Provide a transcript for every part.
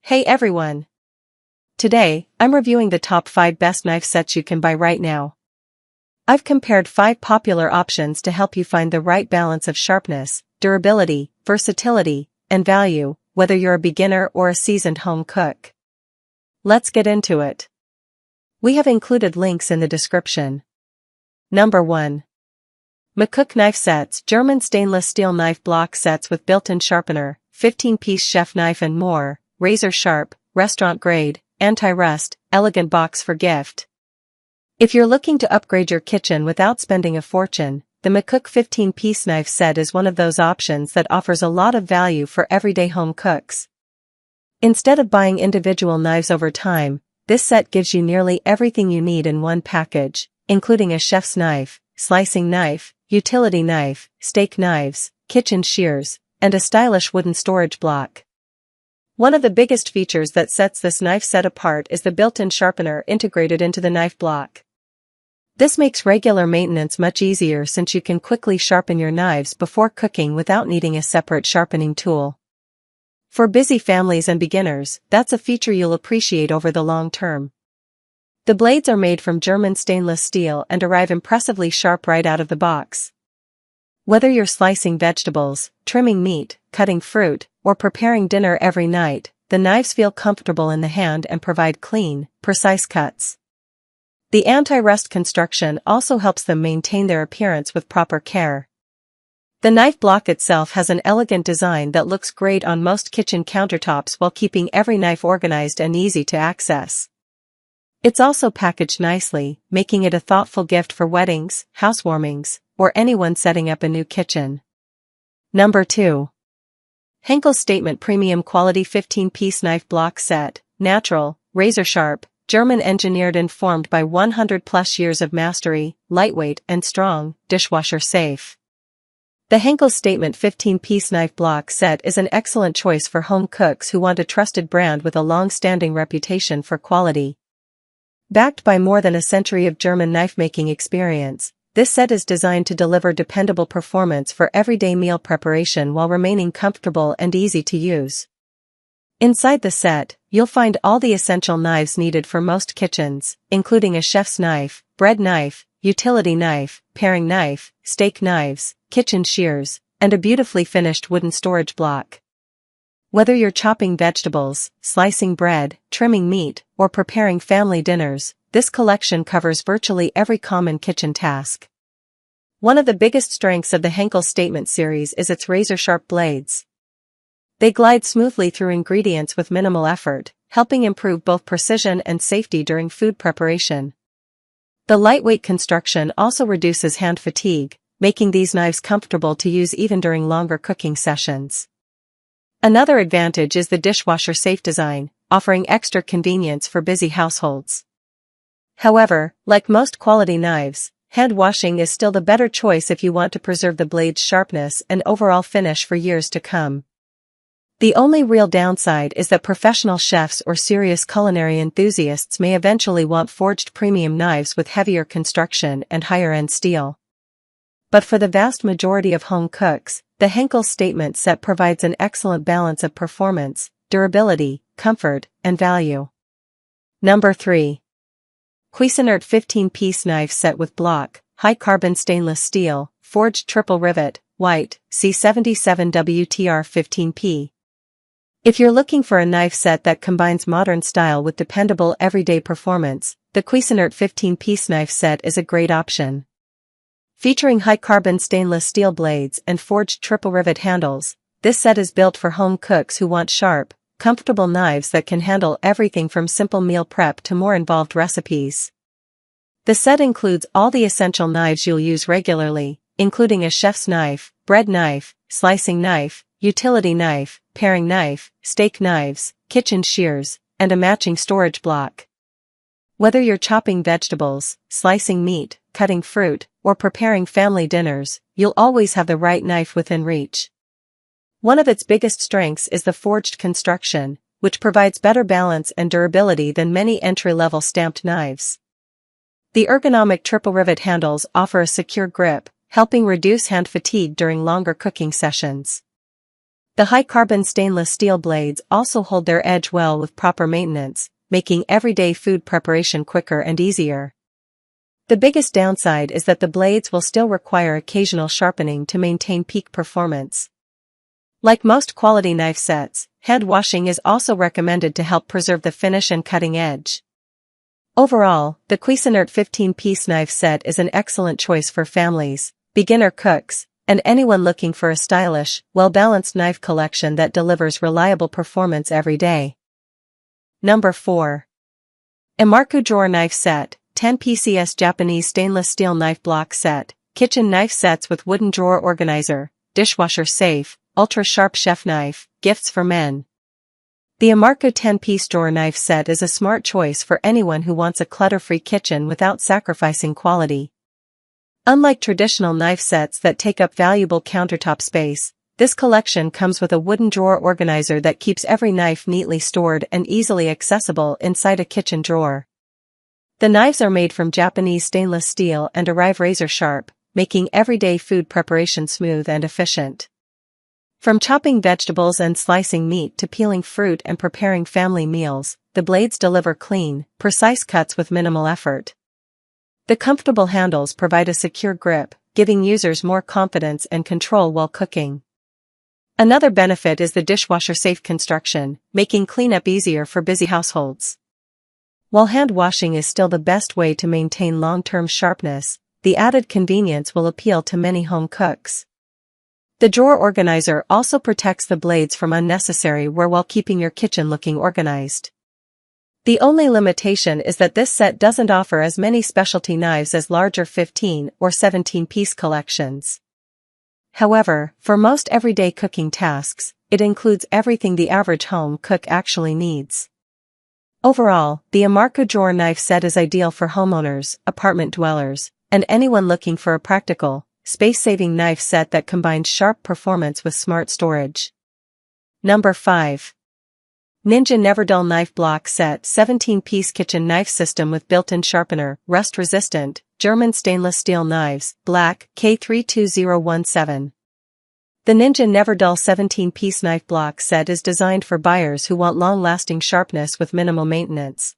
Hey everyone! Today, I'm reviewing the top 5 best knife sets you can buy right now. I've compared 5 popular options to help you find the right balance of sharpness, durability, versatility, and value, whether you're a beginner or a seasoned home cook. Let's get into it. We have included links in the description. Number 1. McCook Knife Sets, German stainless steel knife block sets with built-in sharpener, 15-piece chef knife and more, razor sharp, restaurant grade, anti-rust, elegant box for gift. If you're looking to upgrade your kitchen without spending a fortune, the McCook 15-piece knife set is one of those options that offers a lot of value for everyday home cooks. Instead of buying individual knives over time, this set gives you nearly everything you need in one package, including a chef's knife, slicing knife, utility knife, steak knives, kitchen shears, and a stylish wooden storage block. One of the biggest features that sets this knife set apart is the built-in sharpener integrated into the knife block. This makes regular maintenance much easier since you can quickly sharpen your knives before cooking without needing a separate sharpening tool. For busy families and beginners, that's a feature you'll appreciate over the long term. The blades are made from German stainless steel and arrive impressively sharp right out of the box. Whether you're slicing vegetables, trimming meat, cutting fruit, or preparing dinner every night, the knives feel comfortable in the hand and provide clean, precise cuts. The anti-rust construction also helps them maintain their appearance with proper care. The knife block itself has an elegant design that looks great on most kitchen countertops while keeping every knife organized and easy to access. It's also packaged nicely, making it a thoughtful gift for weddings, housewarmings, or anyone setting up a new kitchen. Number 2. Henkel Statement Premium Quality 15-Piece Knife Block Set, Natural, Razor Sharp, German engineered and formed by 100+ years of mastery, lightweight and strong, dishwasher safe. The Henkel Statement 15-Piece Knife Block Set is an excellent choice for home cooks who want a trusted brand with a long-standing reputation for quality. Backed by more than a century of German knife-making experience, this set is designed to deliver dependable performance for everyday meal preparation while remaining comfortable and easy to use. Inside the set, you'll find all the essential knives needed for most kitchens, including a chef's knife, bread knife, utility knife, paring knife, steak knives, kitchen shears, and a beautifully finished wooden storage block. Whether you're chopping vegetables, slicing bread, trimming meat, or preparing family dinners, this collection covers virtually every common kitchen task. One of the biggest strengths of the Henkel Statement series is its razor-sharp blades. They glide smoothly through ingredients with minimal effort, helping improve both precision and safety during food preparation. The lightweight construction also reduces hand fatigue, making these knives comfortable to use even during longer cooking sessions. Another advantage is the dishwasher-safe design, offering extra convenience for busy households. However, like most quality knives, hand washing is still the better choice if you want to preserve the blade's sharpness and overall finish for years to come. The only real downside is that professional chefs or serious culinary enthusiasts may eventually want forged premium knives with heavier construction and higher-end steel. But for the vast majority of home cooks, the Henkel Statement set provides an excellent balance of performance, durability, comfort, and value. Number 3. Cuisinart 15-Piece Knife Set with Block, High-Carbon Stainless Steel, Forged Triple Rivet, White, C77 WTR 15P. If you're looking for a knife set that combines modern style with dependable everyday performance, the Cuisinart 15-Piece Knife Set is a great option. Featuring high-carbon stainless steel blades and forged triple rivet handles, this set is built for home cooks who want sharp, comfortable knives that can handle everything from simple meal prep to more involved recipes. The set includes all the essential knives you'll use regularly, including a chef's knife, bread knife, slicing knife, utility knife, paring knife, steak knives, kitchen shears, and a matching storage block. Whether you're chopping vegetables, slicing meat, cutting fruit, or preparing family dinners, you'll always have the right knife within reach. One of its biggest strengths is the forged construction, which provides better balance and durability than many entry-level stamped knives. The ergonomic triple rivet handles offer a secure grip, helping reduce hand fatigue during longer cooking sessions. The high-carbon stainless steel blades also hold their edge well with proper maintenance, making everyday food preparation quicker and easier. The biggest downside is that the blades will still require occasional sharpening to maintain peak performance. Like most quality knife sets, hand washing is also recommended to help preserve the finish and cutting edge. Overall, the Cuisinart 15-piece knife set is an excellent choice for families, beginner cooks, and anyone looking for a stylish, well-balanced knife collection that delivers reliable performance every day. Number 4. Emarku Drawer Knife Set, 10 PCS Japanese Stainless Steel Knife Block Set, Kitchen Knife Sets with Wooden Drawer Organizer, Dishwasher Safe, Ultra-Sharp Chef Knife, Gifts for Men. The Emarku 10-piece drawer knife set is a smart choice for anyone who wants a clutter-free kitchen without sacrificing quality. Unlike traditional knife sets that take up valuable countertop space, this collection comes with a wooden drawer organizer that keeps every knife neatly stored and easily accessible inside a kitchen drawer. The knives are made from Japanese stainless steel and arrive razor sharp, making everyday food preparation smooth and efficient. From chopping vegetables and slicing meat to peeling fruit and preparing family meals, the blades deliver clean, precise cuts with minimal effort. The comfortable handles provide a secure grip, giving users more confidence and control while cooking. Another benefit is the dishwasher-safe construction, making cleanup easier for busy households. While hand washing is still the best way to maintain long-term sharpness, the added convenience will appeal to many home cooks. The drawer organizer also protects the blades from unnecessary wear while keeping your kitchen looking organized. The only limitation is that this set doesn't offer as many specialty knives as larger 15 or 17-piece collections. However, for most everyday cooking tasks, it includes everything the average home cook actually needs. Overall, the Emarku drawer knife set is ideal for homeowners, apartment dwellers, and anyone looking for a practical, space-saving knife set that combines sharp performance with smart storage. Number 5. Ninja Neverdull Knife Block Set 17-piece kitchen knife system with built-in sharpener, rust-resistant, German stainless steel knives, black, K32017. The Ninja Neverdull 17-piece knife block set is designed for buyers who want long-lasting sharpness with minimal maintenance.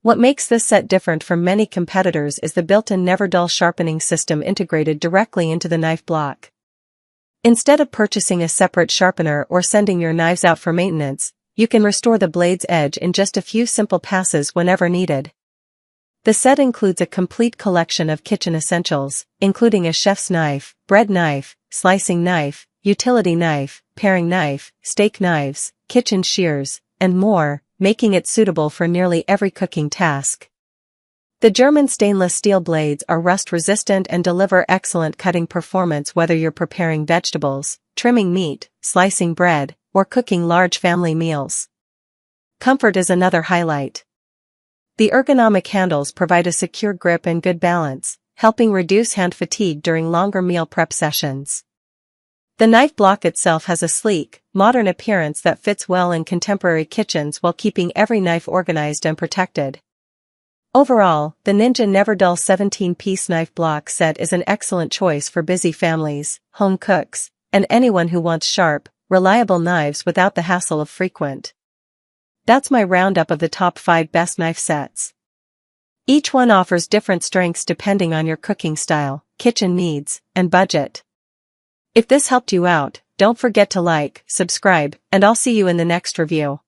What makes this set different from many competitors is the built-in Neverdull sharpening system integrated directly into the knife block. Instead of purchasing a separate sharpener or sending your knives out for maintenance, you can restore the blade's edge in just a few simple passes whenever needed. The set includes a complete collection of kitchen essentials, including a chef's knife, bread knife, slicing knife, utility knife, paring knife, steak knives, kitchen shears, and more, making it suitable for nearly every cooking task. The German stainless steel blades are rust-resistant and deliver excellent cutting performance whether you're preparing vegetables, trimming meat, slicing bread, or cooking large family meals. Comfort is another highlight. The ergonomic handles provide a secure grip and good balance, helping reduce hand fatigue during longer meal prep sessions. The knife block itself has a sleek, modern appearance that fits well in contemporary kitchens while keeping every knife organized and protected. Overall, the Ninja Neverdull 17-piece knife block set is an excellent choice for busy families, home cooks, and anyone who wants sharp, reliable knives without the hassle of frequent. That's my roundup of the top 5 best knife sets. Each one offers different strengths depending on your cooking style, kitchen needs, and budget. If this helped you out, don't forget to like, subscribe, and I'll see you in the next review.